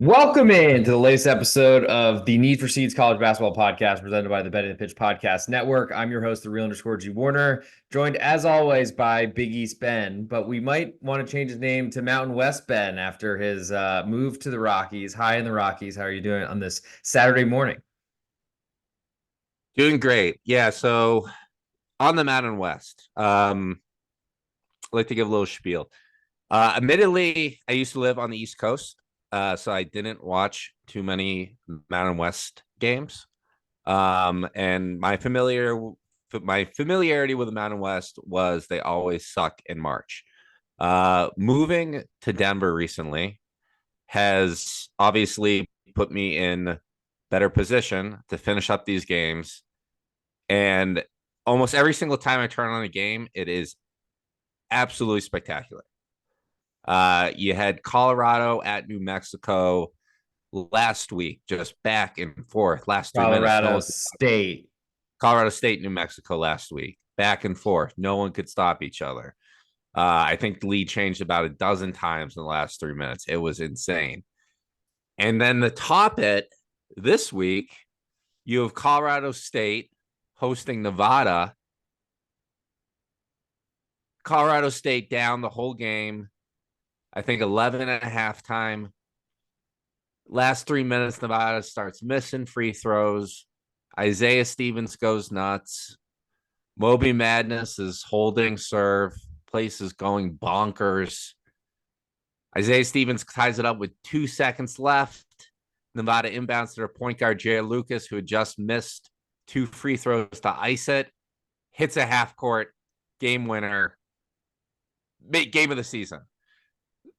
Welcome in to the latest episode of the Need for Seeds College Basketball Podcast presented by the Betting the Pitch Podcast Network. I'm your host, the real underscore G Warner, joined as always by Big East Ben, but we might want to change his name to Mountain West Ben after his move to the Rockies, high in the Rockies. How are you doing on this Saturday morning? Doing great. Yeah, so on the Mountain West, I'd like to give a little spiel. Admittedly, I used to live on the East Coast, so I didn't watch too many Mountain West games. And my familiarity with the Mountain West was they always suck in March. Moving to Denver recently has obviously put me in better position to finish up these games. And almost every single time I turn on a game, it is absolutely spectacular. You had Colorado at New Mexico last week, just back and forth, last 3 minutes. Colorado State. Colorado State, New Mexico last week, back and forth. No one could stop each other. I think the lead changed about a dozen times in the last 3 minutes. It was insane. And then to top it, this week, you have Colorado State hosting Nevada. Colorado State down the whole game. I think 11 at halftime. Last 3 minutes, Nevada starts missing free throws. Isaiah Stevens goes nuts. Moby Madness is holding serve. Place is going bonkers. Isaiah Stevens ties it up with 2 seconds left. Nevada inbounds to their point guard, Jay Lucas, who had just missed 2 free throws to ice it. Hits a half court game winner. Game of the season.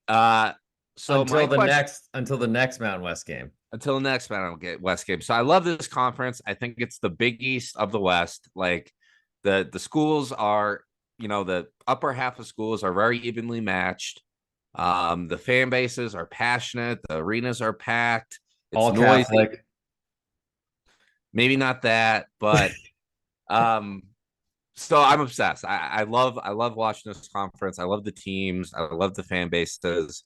So until the next Mountain West game. Until the next Mountain West game. So I love this conference. I think it's the Big East of the West. Like the schools are, the upper half of schools are very evenly matched. The fan bases are passionate. The arenas are packed. It's All noisy. Catholic. Maybe not that, but so I'm obsessed. I love watching this conference. I love the teams. I love the fan bases.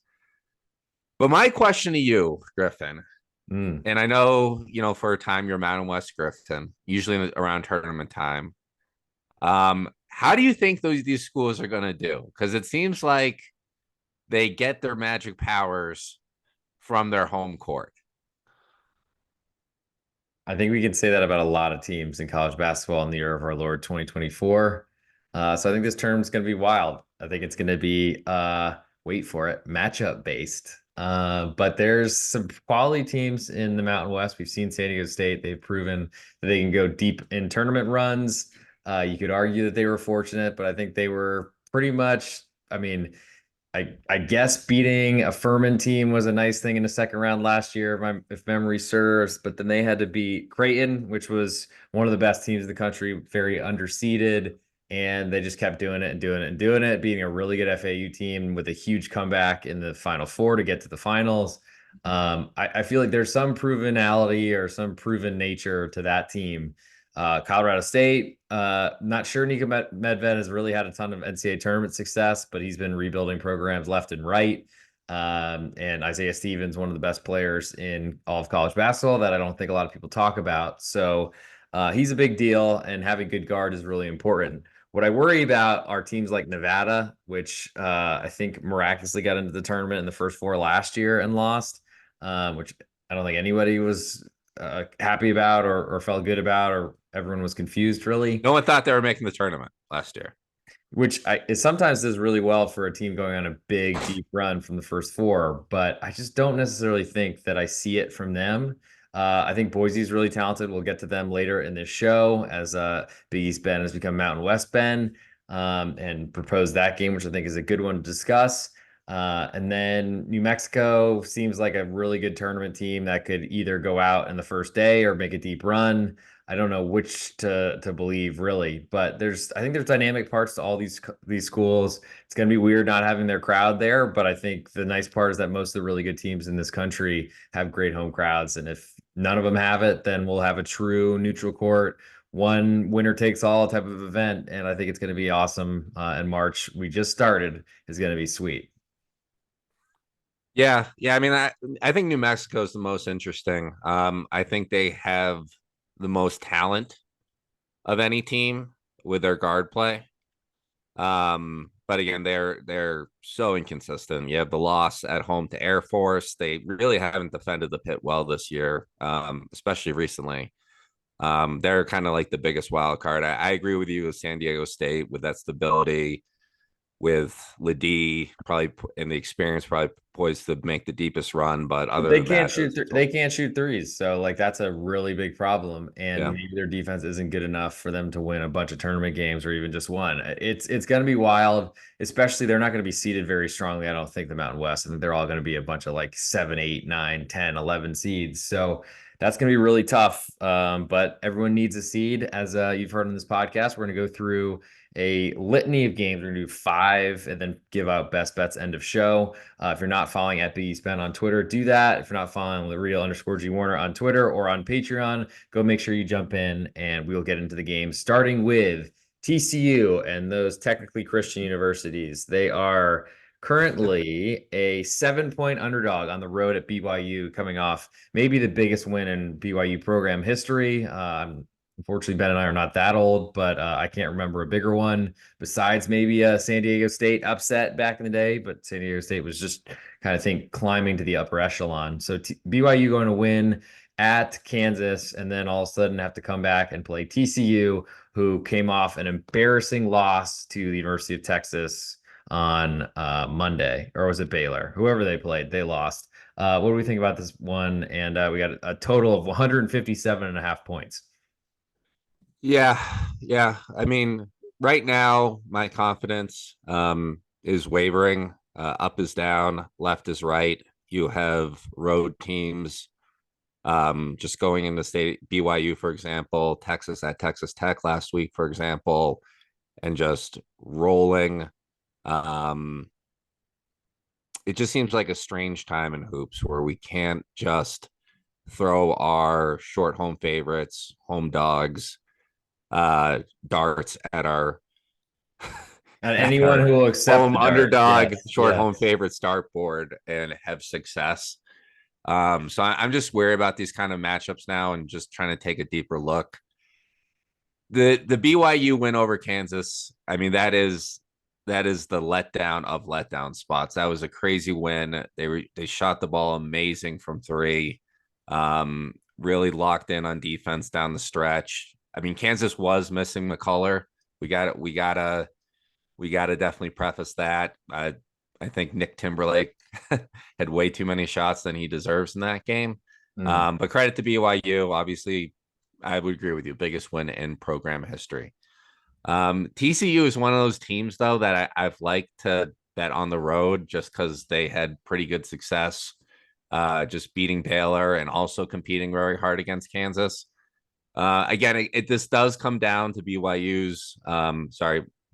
But my question to you, Griffin, and I know, for a time you're Mountain West Griffin, usually around tournament time. How do you think these schools are going to do? Because it seems like they get their magic powers from their home court. I think we can say that about a lot of teams in college basketball in the year of our Lord 2024. So I think this term's going to be wild. I think it's going to be, wait for it, matchup based. But there's some quality teams in the Mountain West. We've seen San Diego State. They've proven that they can go deep in tournament runs. You could argue that they were fortunate, but I think they were pretty much, I mean, I guess beating a Furman team was a nice thing in the second round last year, if memory serves. But then they had to beat Creighton, which was one of the best teams in the country, very underseeded, and they just kept doing it and doing it and doing it, beating a really good FAU team with a huge comeback in the Final Four to get to the finals. I feel like there's some provenality or some proven nature to that team. Colorado State, not sure Nika Medved has really had a ton of NCAA tournament success, but he's been rebuilding programs left and right. And Isaiah Stevens, one of the best players in all of college basketball that I don't think a lot of people talk about. So he's a big deal, and having good guard is really important. What I worry about are teams like Nevada, which I think miraculously got into the tournament in the first four last year and lost, which I don't think anybody was happy about or felt good about, or everyone was confused really. No one thought they were making the tournament last year. Which it sometimes does really well for a team going on a big, deep run from the first four, but I just don't necessarily think that I see it from them. I think Boise is really talented. We'll get to them later in this show as Big East Ben has become Mountain West Ben, and propose that game, which I think is a good one to discuss. And then New Mexico seems like a really good tournament team that could either go out in the first day or make a deep run. I don't know which to believe really, but I think there's dynamic parts to all these schools. It's going to be weird not having their crowd there, but I think the nice part is that most of the really good teams in this country have great home crowds, and if none of them have it, then we'll have a true neutral court, one winner takes all type of event, and I think it's going to be awesome. In March, we just started, is going to be sweet. Yeah. I mean, I think New Mexico is the most interesting. I think they have the most talent of any team with their guard play. But again, they're so inconsistent. You have the loss at home to Air Force. They really haven't defended the pit well this year, especially recently. They're kind of like the biggest wild card. I agree with you with San Diego State with that stability, with Ledee probably in the experience, probably poised to make the deepest run. But But other they than can't that, shoot. They can't shoot threes, so like that's a really big problem. And yeah. maybe their defense isn't good enough for them to win a bunch of tournament games or even just one. It's going to be wild. Especially they're not going to be seeded very strongly. I don't think the Mountain West. I think they're all going to be a bunch of like 7, 8, 9, 10, 11 seeds. So that's going to be really tough. But everyone needs a seed, as you've heard on this podcast. We're going to go through a litany of games. We're going to do 5 and then give out best bets end of show. If you're not following at BSpen on Twitter, do that. If you're not following the real underscore G Warner on Twitter or on Patreon, go make sure you jump in and we'll get into the game, starting with TCU and those technically Christian universities. They are currently a 7-point underdog on the road at BYU, coming off maybe the biggest win in BYU program history. Unfortunately, Ben and I are not that old, but I can't remember a bigger one besides maybe a San Diego State upset back in the day. But San Diego State was just kind of think climbing to the upper echelon. So BYU going to win at Kansas and then all of a sudden have to come back and play TCU, who came off an embarrassing loss to the University of Texas on Monday, or was it Baylor? Whoever they played, they lost. What do we think about this one? And we got a total of 157 and a half points. Yeah. I mean, right now my confidence is wavering. Up is down, left is right. You have road teams just going into state BYU, for example, Texas at Texas Tech last week, for example, and just rolling. Um, it just seems like a strange time in hoops where we can't just throw our short home favorites, home dogs, darts at our And at anyone our who will accept home the dart. underdog Yes, short home yes. favorite start board and have success. So I'm just wary about these kind of matchups now and just trying to take a deeper look. The BYU win over Kansas, I mean, that is the letdown of letdown spots. That was a crazy win. They shot the ball amazing from three. Really locked in on defense down the stretch. I mean, Kansas was missing McCullough. We gotta definitely preface that. I think Nick Timberlake had way too many shots than he deserves in that game. Mm. But credit to BYU. Obviously, I would agree with you. Biggest win in program history. TCU is one of those teams, though, that I've liked to bet on the road just because they had pretty good success just beating Baylor and also competing very hard against Kansas. Again, this does come down to BYU's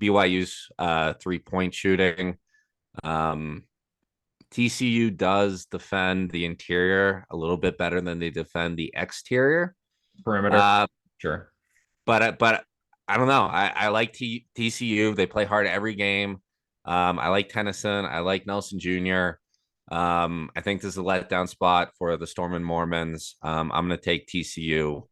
3-point shooting. Um, TCU does defend the interior a little bit better than they defend the exterior. Perimeter. Uh, Sure. but I don't know. I like TCU. They play hard every game. I like Tennyson. I like Nelson Jr. I think this is a letdown spot for the Storm and Mormons. I'm going to take TCU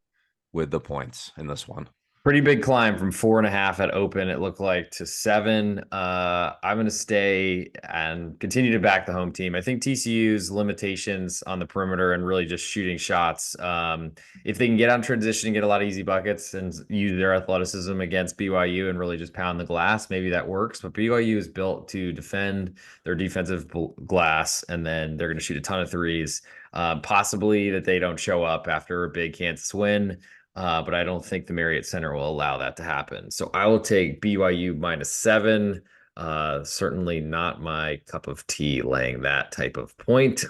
with the points in this one. Pretty big climb from 4.5 at open, it looked like, to 7. I'm going to stay and continue to back the home team. I think TCU's limitations on the perimeter and really just shooting shots. If they can get on transition and get a lot of easy buckets and use their athleticism against BYU and really just pound the glass, maybe that works. But BYU is built to defend their defensive glass, and then they're going to shoot a ton of threes. Possibly that they don't show up after a big Kansas win. But I don't think the Marriott Center will allow that to happen. So I will take BYU -7. Certainly not my cup of tea laying that type of point,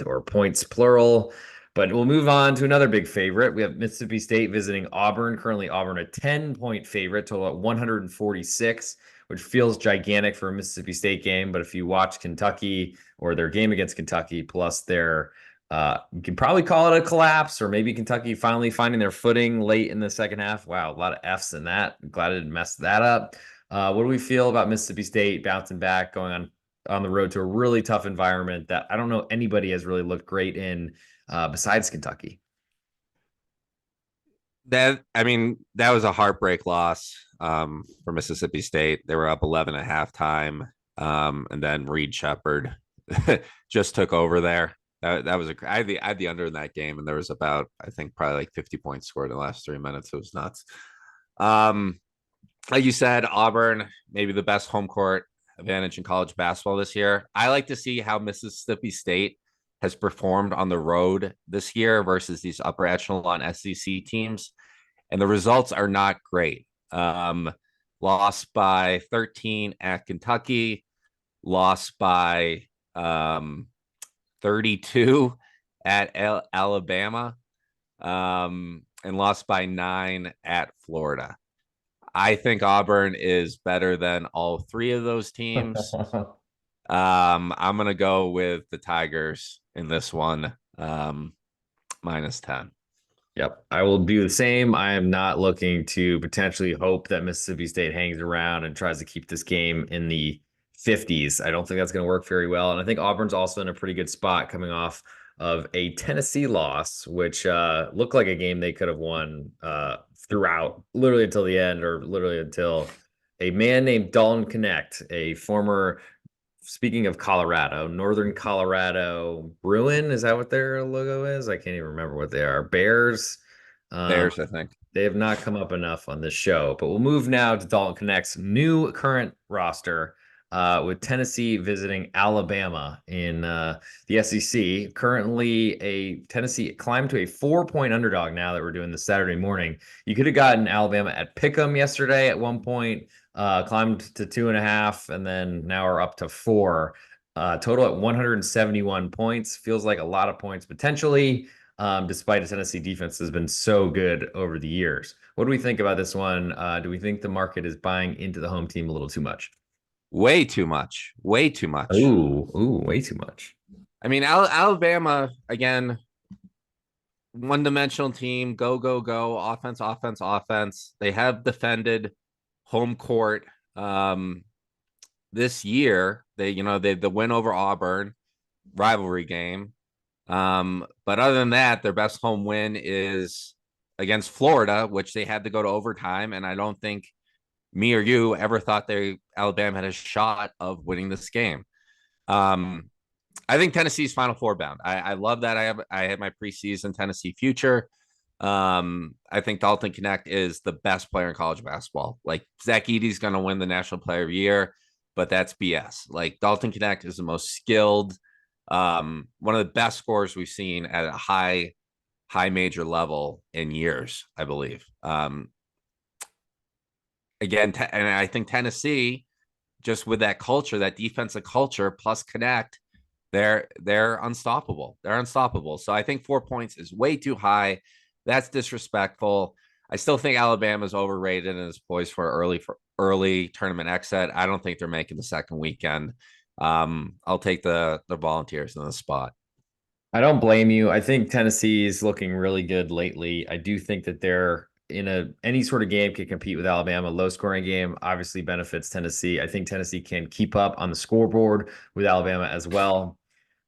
or points plural. But we'll move on to another big favorite. We have Mississippi State visiting Auburn. Currently, Auburn a 10-point favorite, total at 146, which feels gigantic for a Mississippi State game. But if you watch Kentucky or their game against Kentucky, plus their you can probably call it a collapse, or maybe Kentucky finally finding their footing late in the second half. Wow, a lot of F's in that. Glad I didn't mess that up. What do we feel about Mississippi State bouncing back, going on on the road to a really tough environment that I don't know anybody has really looked great in besides Kentucky. That was a heartbreak loss for Mississippi State. They were up 11 at halftime, and then Reed Shepherd just took over there. That was I had the under in that game, and there was about, I think, probably like 50 points scored in the last 3 minutes. It was nuts. Um, like you said, Auburn, maybe the best home court advantage in college basketball this year. I like to see how Mississippi State has performed on the road this year versus these upper echelon SEC teams, and the results are not great. Lost by 13 at Kentucky, lost by 32 at Alabama, and lost by 9 at Florida. I think Auburn is better than all three of those teams. I'm going to go with the Tigers in this one, -10. Yep, I will do the same. I am not looking to potentially hope that Mississippi State hangs around and tries to keep this game in the 50s. I don't think that's going to work very well. And I think Auburn's also in a pretty good spot coming off of a Tennessee loss, which looked like a game they could have won throughout, literally until the end, or literally until a man named Dalton Connect, a former, speaking of Colorado, Northern Colorado Bruin, is that what their logo is? I can't even remember what they are. Bears. Um, Bears, I think. they have not come up enough on this show, but we'll move now to Dalton Connect's new current roster with Tennessee visiting Alabama in the SEC. Currently, a Tennessee climbed to a 4-point underdog now that we're doing this Saturday morning. You could have gotten Alabama at Pick'em yesterday at one point, climbed to 2.5, and then now we're up to 4. Total at 171 points. Feels like a lot of points potentially, despite a Tennessee defense has been so good over the years. What do we think about this one? Do we think the market is buying into the home team a little too much? Way too much. Way too much. Ooh, way too much. Alabama, again, one-dimensional team, go, go, go, offense, offense, offense. They have defended home court this year. They the win over Auburn, rivalry game. But other than that, their best home win is against Florida, which they had to go to overtime. And I don't think me or you ever thought Alabama had a shot of winning this game. I think Tennessee's Final Four bound. I love that. I had my preseason Tennessee future. I think Dalton Connect is the best player in college basketball. Like, Zach Edey's going to win the National Player of the Year, but that's BS. Like, Dalton Connect is the most skilled, one of the best scorers we've seen at a high major level in years, I believe. Again, and I think Tennessee, just with that culture, that defensive culture plus Connect, they're unstoppable. They're unstoppable. So I think 4 points is way too high. That's disrespectful. I still think Alabama's overrated and is poised for early tournament exit. I don't think they're making the second weekend. I'll take the Volunteers in the spot. I don't blame you. I think Tennessee is looking really good lately. I do think that they're in any sort of game can compete with Alabama. Low scoring game obviously benefits Tennessee. I think Tennessee can keep up on the scoreboard with Alabama as well.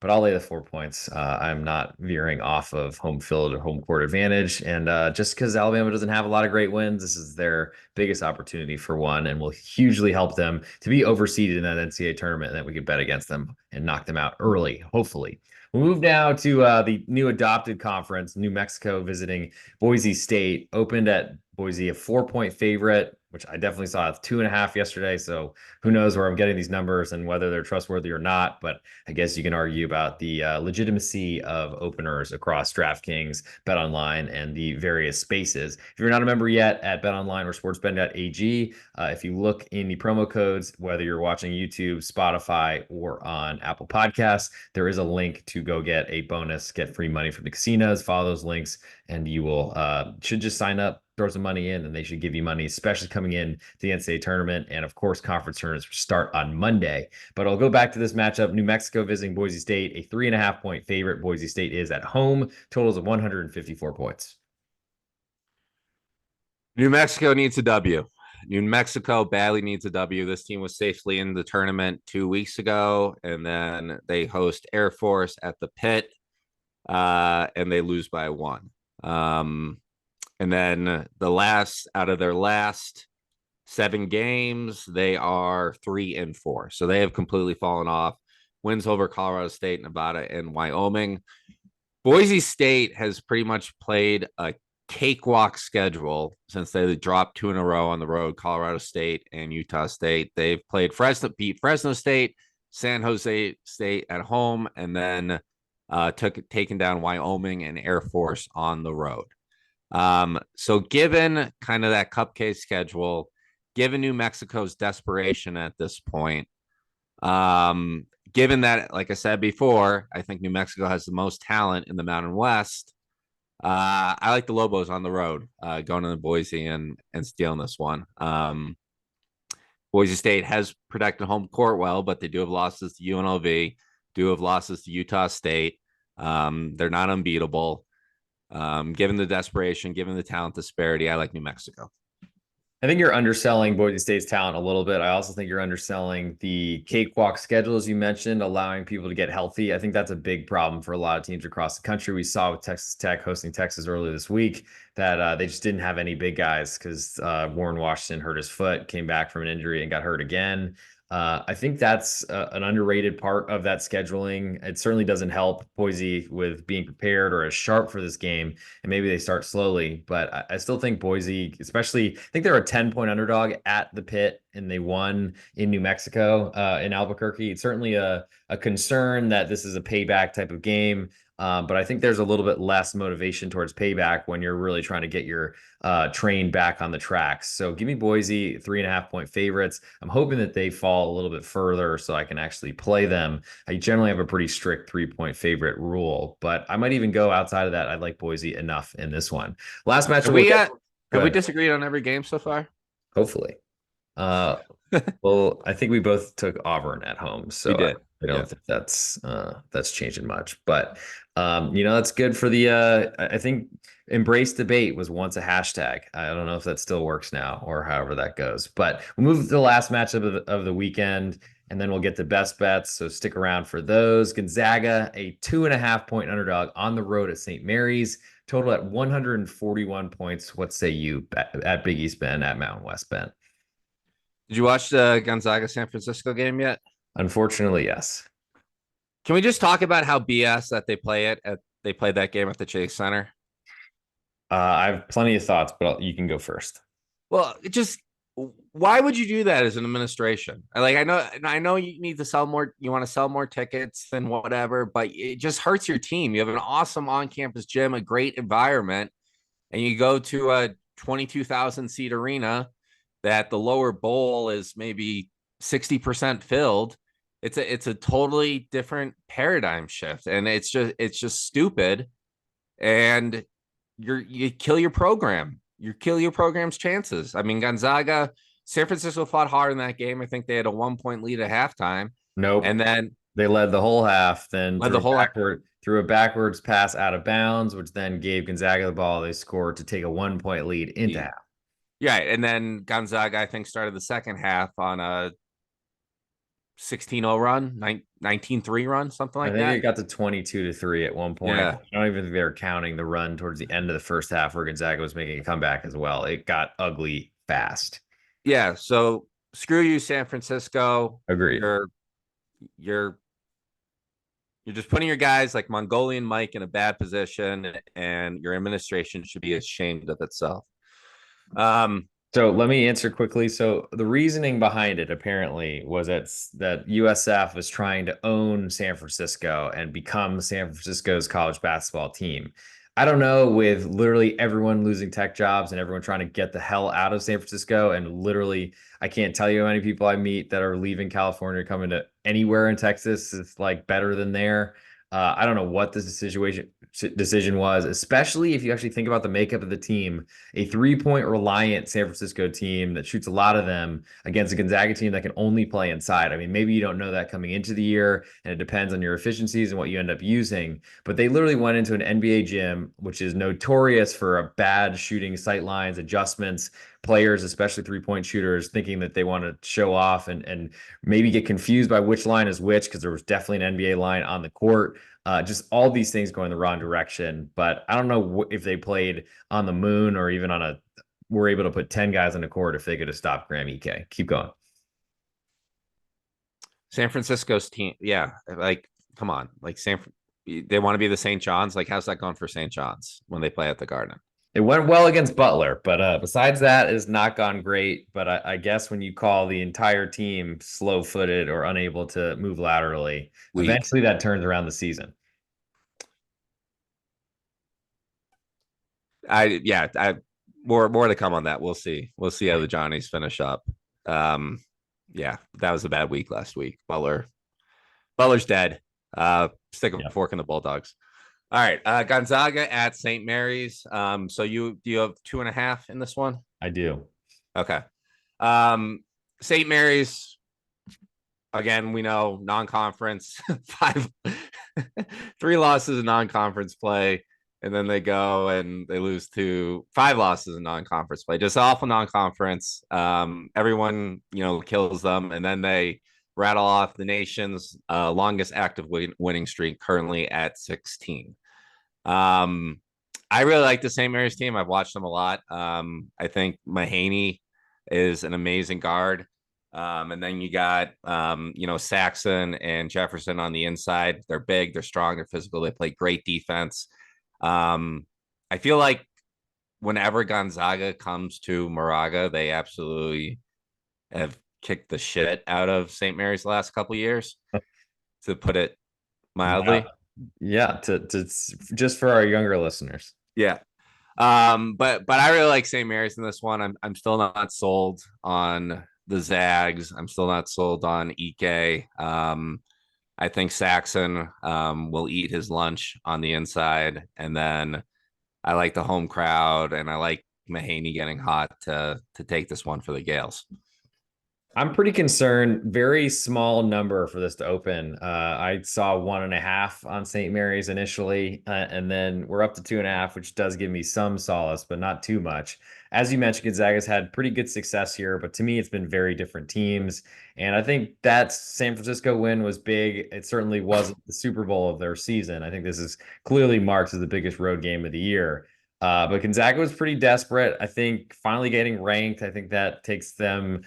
But I'll lay the 4 points. I'm not veering off of home field or home court advantage. And just because Alabama doesn't have a lot of great wins, this is their biggest opportunity for one and will hugely help them to be overseeded in that NCAA tournament. And that we could bet against them and knock them out early, hopefully. We'll move now to the new adopted conference, New Mexico visiting Boise State. Opened at Boise, a 4-point favorite, which I definitely saw at 2.5 yesterday. So who knows where I'm getting these numbers and whether they're trustworthy or not. But I guess you can argue about the legitimacy of openers across DraftKings, BetOnline, and the various spaces. If you're not a member yet at BetOnline or Sportsbetting.ag, if you look in the promo codes, whether you're watching YouTube, Spotify, or on Apple Podcasts, there is a link to go get a bonus, get free money from the casinos. Follow those links, and you will should just sign up, throw some money in, and they should give you money, especially coming in to the NCAA tournament. And of course, conference tournaments start on Monday. But I'll go back to this matchup. New Mexico visiting Boise State, a 3.5-point favorite. Boise State is at home. Totals of 154 points. New Mexico needs a W. New Mexico badly needs a W. This team was safely in the tournament 2 weeks ago, and then they host Air Force at the Pit, and they lose by one. And then the last out of their last 7 games, they are 3-4. So they have completely fallen off. Wins over Colorado State, Nevada, and Wyoming. Boise State has pretty much played a cakewalk schedule since they dropped 2 in a row on the road, Colorado State and Utah State. They've played beat Fresno State, San Jose State at home, and then taken down Wyoming and Air Force on the road. So given kind of that cupcake schedule, given New Mexico's desperation at this point, given that, like I said before, I think New Mexico has the most talent in the Mountain West. I like the Lobos on the road, going to Boise and stealing this one. Boise State has protected home court well, but they do have losses to UNLV, do have losses to Utah State. They're not unbeatable. Given the desperation, given the talent disparity, I like New Mexico. I think you're underselling Boise State's talent a little bit. I also think you're underselling the cakewalk schedule, as you mentioned, allowing people to get healthy. I think that's a big problem for a lot of teams across the country. We saw with Texas Tech hosting Texas earlier this week that they just didn't have any big guys because Warren Washington hurt his foot, came back from an injury, and got hurt again. I think that's an underrated part of that scheduling. It certainly doesn't help Boise with being prepared or as sharp for this game, and maybe they start slowly. But I still think Boise, especially, I think they're a 10-point underdog at the Pit, and they won in New Mexico, in Albuquerque. It's certainly a concern that this is a payback type of game. But I think there's a little bit less motivation towards payback when you're really trying to get your train back on the tracks. So give me Boise 3.5-point favorites. I'm hoping that they fall a little bit further so I can actually play them. I generally have a pretty strict 3-point favorite rule, but I might even go outside of that. I like Boise enough in this one. Last match. Have we disagreed on every game so far? Hopefully. Well, I think we both took Auburn at home, so I don't think that's changing much. But that's good for the I think embrace debate was once a hashtag. I don't know if that still works now or however that goes. But we'll move to the last matchup of the weekend, and then we'll get to best bets. So stick around for those. Gonzaga, a 2.5-point underdog on the road at St. Mary's, total at 141 points. What say you at Big East Bend, at Mountain West Bend? Did you watch the Gonzaga San Francisco game yet? Unfortunately, yes. Can we just talk about how BS that they played that game at the Chase Center? I have plenty of thoughts, but you can go first. Well, why would you do that as an administration? Like, I know you need to sell more, you want to sell more tickets and whatever, but it just hurts your team. You have an awesome on-campus gym, a great environment, and you go to a 22,000 seat arena that the lower bowl is maybe 60% filled. It's a totally different paradigm shift, and it's just stupid. And you kill your program. You kill your program's chances. I mean, Gonzaga, San Francisco fought hard in that game. I think they had a 1-point lead at halftime. Nope. And then they led the whole half, then threw a backwards pass out of bounds, which then gave Gonzaga the ball. They scored to take a 1-point lead into half. Yeah, and then Gonzaga, I think, started the second half on a 16-0 run, 19-3 run, something like that. I think it got to 22-3 at one point. Yeah. I don't even think they were counting the run towards the end of the first half where Gonzaga was making a comeback as well. It got ugly fast. Yeah, so screw you, San Francisco. Agreed. You're just putting your guys like Mongolian Mike in a bad position, and your administration should be ashamed of itself. So let me answer quickly. So the reasoning behind it apparently was that USF was trying to own San Francisco and become San Francisco's college basketball team. I don't know, with literally everyone losing tech jobs and everyone trying to get the hell out of San Francisco, and literally I can't tell you how many people I meet that are leaving California, coming to anywhere in Texas is like better than there. I don't know what the decision was, especially if you actually think about the makeup of the team, a 3-point reliant San Francisco team that shoots a lot of them against a Gonzaga team that can only play inside. I mean, maybe you don't know that coming into the year, and it depends on your efficiencies and what you end up using. But they literally went into an NBA gym, which is notorious for a bad shooting sight lines, adjustments, players, especially 3-point shooters, thinking that they want to show off and maybe get confused by which line is which, because there was definitely an NBA line on the court. Just all these things going the wrong direction. But I don't know if they played on the moon or even on a were able to put 10 guys on the court if they could have stopped Graham EK. Keep going. San Francisco's team, yeah, like come on, like they want to be the St. John's. Like, how's that going for St. John's when they play at the Garden? It went well against Butler, but besides that, it's not gone great. But I guess when you call the entire team slow-footed or unable to move laterally, Weak. eventually that turns around the season. I more to come on that. We'll see. We'll see how the Johnnies finish up. Um, yeah, that was a bad week last week. Butler's dead. Stick a fork in the Bulldogs. All right, Gonzaga at St. Mary's. So do you have 2.5 in this one? I do. Okay. St. Mary's, again, we know non-conference, three losses in non-conference play, and then they go and they lose to 5 losses in non-conference play. Just awful non-conference. Everyone, kills them, and then they rattle off the nation's longest active winning streak, currently at 16. I really like the St. Mary's team. I've watched them a lot. I think Mahaney is an amazing guard. And then you got, Saxon and Jefferson on the inside. They're big, they're strong, they're physical. They play great defense. I feel like whenever Gonzaga comes to Moraga, they absolutely have kicked the shit out of St. Mary's the last couple of years, to put it mildly. Yeah, to just for our younger listeners. Yeah. But I really like St. Mary's in this one. I'm still not sold on the Zags. I'm still not sold on Ike. I think Saxon will eat his lunch on the inside, and then I like the home crowd, and I like Mahaney getting hot to take this one for the Gales. I'm pretty concerned. Very small number for this to open. I saw 1.5 on St. Mary's initially, and then we're up to 2.5, which does give me some solace, but not too much. As you mentioned, Gonzaga's had pretty good success here, but to me, it's been very different teams. And I think that San Francisco win was big. It certainly wasn't the Super Bowl of their season. I think this is clearly marked as the biggest road game of the year. But Gonzaga was pretty desperate. I think finally getting ranked, I think that takes them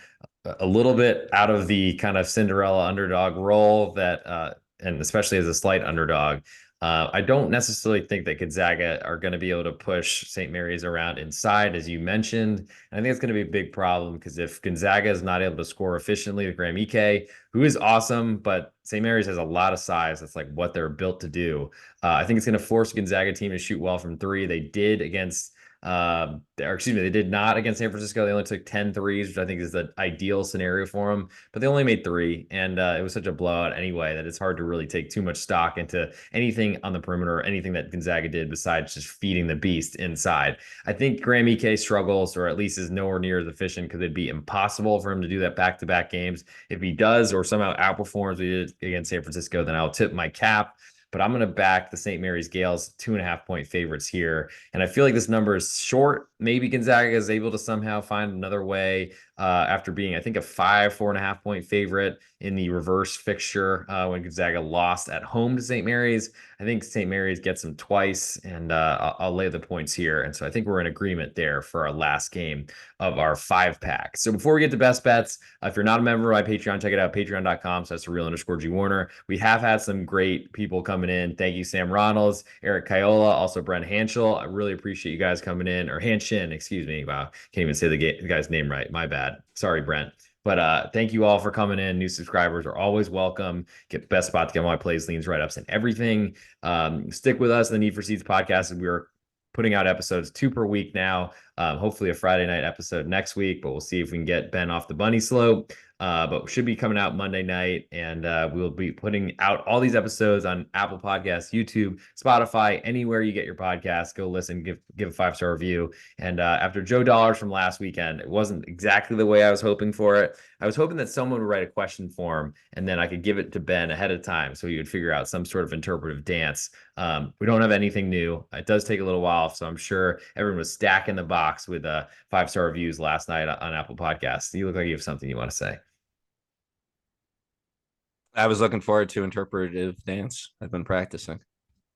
a little bit out of the kind of Cinderella underdog role that, and especially as a slight underdog. I don't necessarily think that Gonzaga are going to be able to push St. Mary's around inside, as you mentioned. And I think it's going to be a big problem because if Gonzaga is not able to score efficiently with Graham Ike, who is awesome, but St. Mary's has a lot of size. That's like what they're built to do. I think it's going to force Gonzaga team to shoot well from 3. They did against or excuse me, they did not against San Francisco. They only took 10 threes, which I think is the ideal scenario for them, but they only made 3. And it was such a blowout anyway that it's hard to really take too much stock into anything on the perimeter or anything that Gonzaga did besides just feeding the beast inside. I think Graham EK struggles, or at least is nowhere near as efficient, because it'd be impossible for him to do that back-to-back games. If he does or somehow outperforms what he did against San Francisco, then I'll tip my cap. But I'm going to back the St. Mary's Gales 2.5-point favorites here. And I feel like this number is short. Maybe Gonzaga is able to somehow find another way after being, I think, a 4.5-point favorite in the reverse fixture when Gonzaga lost at home to St. Mary's. I think St. Mary's gets them twice, and I'll lay the points here. And so I think we're in agreement there for our last game of our 5-pack. So before we get to best bets, if you're not a member of my Patreon, check it out, patreon.com. So that's @real_G Warner. We have had some great people coming in. Thank you, Sam Ronalds, Eric Kiola, also Brent Hanschel. I really appreciate you guys coming in, or Hanshin, excuse me. Wow, can't even say the guy's name right. My bad. Sorry, Brent. But thank you all for coming in. New subscribers are always welcome. Get best spot to get all my plays, leans, write-ups, and everything. Stick with us in the Need for Seeds podcast. We're putting out episodes 2 per week now. Hopefully a Friday night episode next week, but we'll see if we can get Ben off the bunny slope. but should be coming out Monday night. And we'll be putting out all these episodes on Apple Podcasts, YouTube, Spotify, anywhere you get your podcasts. Go listen, give a 5-star review. And after Joe Dollars from last weekend, it wasn't exactly the way I was hoping for it. I was hoping that someone would write a question form and then I could give it to Ben ahead of time so he would figure out some sort of interpretive dance. We don't have anything new. It does take a little while, so I'm sure everyone was stacking the box with 5-star reviews last night on Apple Podcasts. You look like you have something you want to say. I was looking forward to interpretive dance. I've been practicing.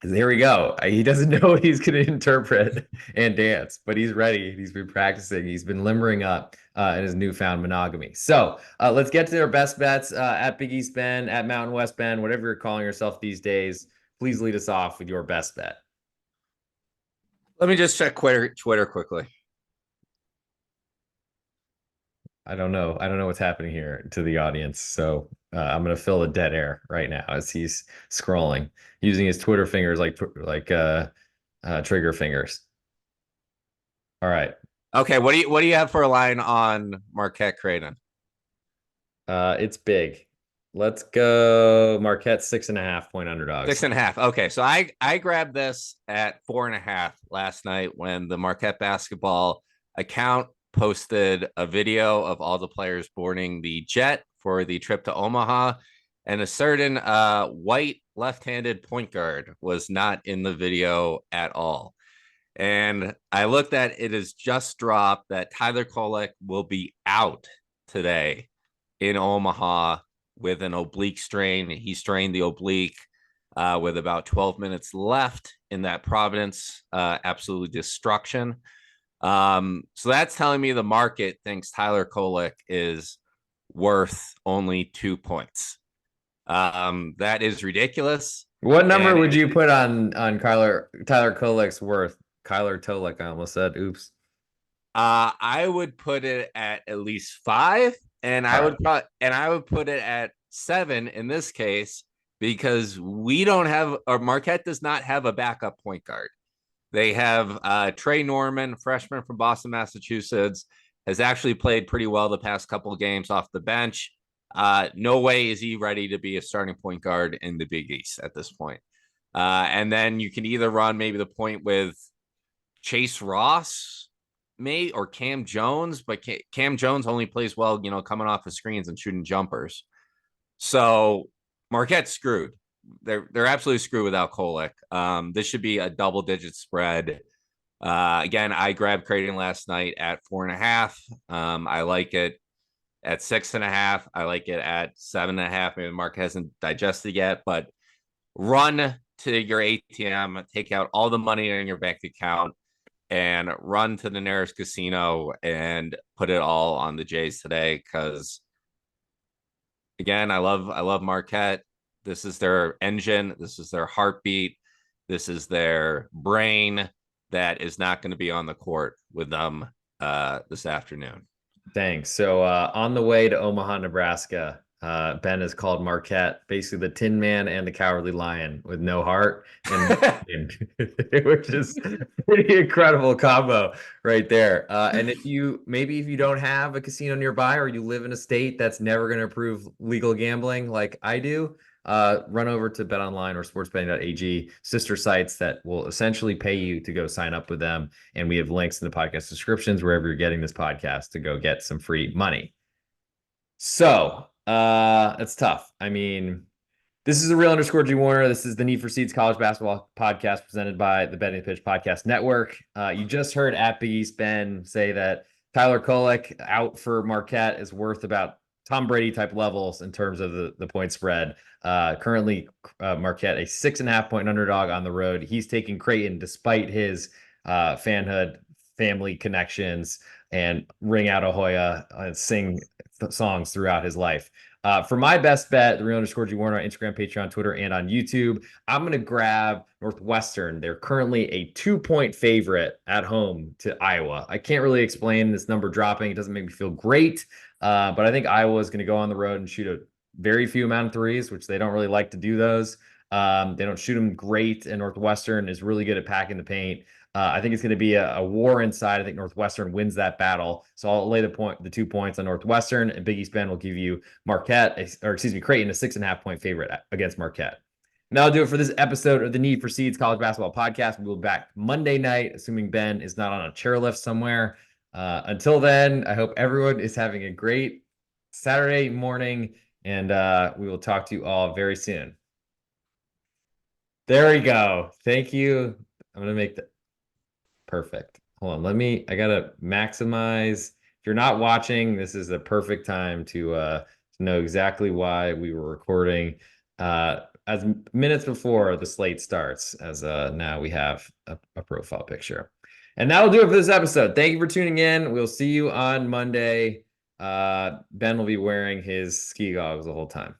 There we go. He doesn't know what he's going to interpret and dance, but he's ready. He's been practicing. He's been limbering up in his newfound monogamy. So let's get to their best bets at Big East Ben, at Mountain West Ben, whatever you're calling yourself these days. Please lead us off with your best bet. Let me just check Twitter quickly. I don't know. I don't know what's happening here to the audience. So I'm going to fill the dead air right now as he's scrolling, using his Twitter fingers like trigger fingers. All right. Okay, what do you have for a line on Marquette Creighton? It's big. Let's go Marquette 6.5-point underdogs. 6.5. Okay, so I grabbed this at 4.5 last night when the Marquette basketball account posted a video of all the players boarding the jet for the trip to Omaha, and a certain white left-handed point guard was not in the video at all. And I looked at it has just dropped that Tyler Kolek will be out today in Omaha with an oblique strain. He strained the oblique with about 12 minutes left in that Providence absolute destruction. So that's telling me the market thinks Tyler Kolek is worth only 2 points. That is ridiculous. What number would you put on Tyler Kolek's worth? Kyler Tolek, I almost said. Oops. I would put it at least 5, and I would put it at 7 in this case because we don't have, or Marquette does not have a backup point guard. They have Trey Norman, freshman from Boston, Massachusetts, has actually played pretty well the past couple of games off the bench. No way is he ready to be a starting point guard in the Big East at this point. And then you can either run maybe the point with Chase Ross, or Cam Jones, but Cam Jones only plays well, coming off of screens and shooting jumpers. So Marquette's screwed. They're absolutely screwed without Kolek. This should be a double-digit spread. Again, I grabbed Creighton last night at 4.5. I like it at 6.5. I like it at 7.5. Maybe Mark hasn't digested yet, but run to your ATM, take out all the money in your bank account, and run to the nearest casino and put it all on the Jays today. Because again, I love Marquette. This is their engine. This is their heartbeat. This is their brain that is not going to be on the court with them this afternoon. Thanks. So on the way to Omaha, Nebraska, Ben has called Marquette basically the Tin Man and the Cowardly Lion with no heart, which is pretty incredible combo right there. And if you don't have a casino nearby or you live in a state that's never going to approve legal gambling like I do, run over to BetOnline or Sportsbetting.ag, sister sites that will essentially pay you to go sign up with them. And we have links in the podcast descriptions wherever you're getting this podcast to go get some free money. So it's tough. I mean, this is a real _ G Warner. This is the Need for Seeds college basketball podcast presented by the Betting Pitch Podcast Network. You just heard at Big East Ben say that Tyler Kolek out for Marquette is worth about Tom Brady type levels in terms of the point spread. Currently, Marquette a 6.5-point underdog on the road. He's taking Creighton despite his fanhood, family connections, and ring out Ahoya and sing songs throughout his life. For my best bet, the real _ G Warner on Instagram, Patreon, Twitter, and on YouTube, I'm going to grab Northwestern. They're currently a 2-point favorite at home to Iowa. I can't really explain this number dropping. It doesn't make me feel great, but I think Iowa is going to go on the road and shoot a very few amount of threes, which they don't really like to do those. They don't shoot them great, and Northwestern is really good at packing the paint. I think it's going to be a war inside. I think Northwestern wins that battle. So I'll lay the 2 points on Northwestern, and Big East Ben will give you Creighton, a 6.5 point favorite against Marquette. And that'll do it for this episode of the Need for Seeds College Basketball Podcast. We'll be back Monday night, assuming Ben is not on a chairlift somewhere. Until then, I hope everyone is having a great Saturday morning, and we will talk to you all very soon. There we go. Thank you. I'm going to make that perfect. Hold on. I got to maximize. If you're not watching, this is a perfect time to know exactly why we were recording as minutes before the slate starts, as now we have a profile picture. And that'll do it for this episode. Thank you for tuning in. We'll see you on Monday. Ben will be wearing his ski goggles the whole time.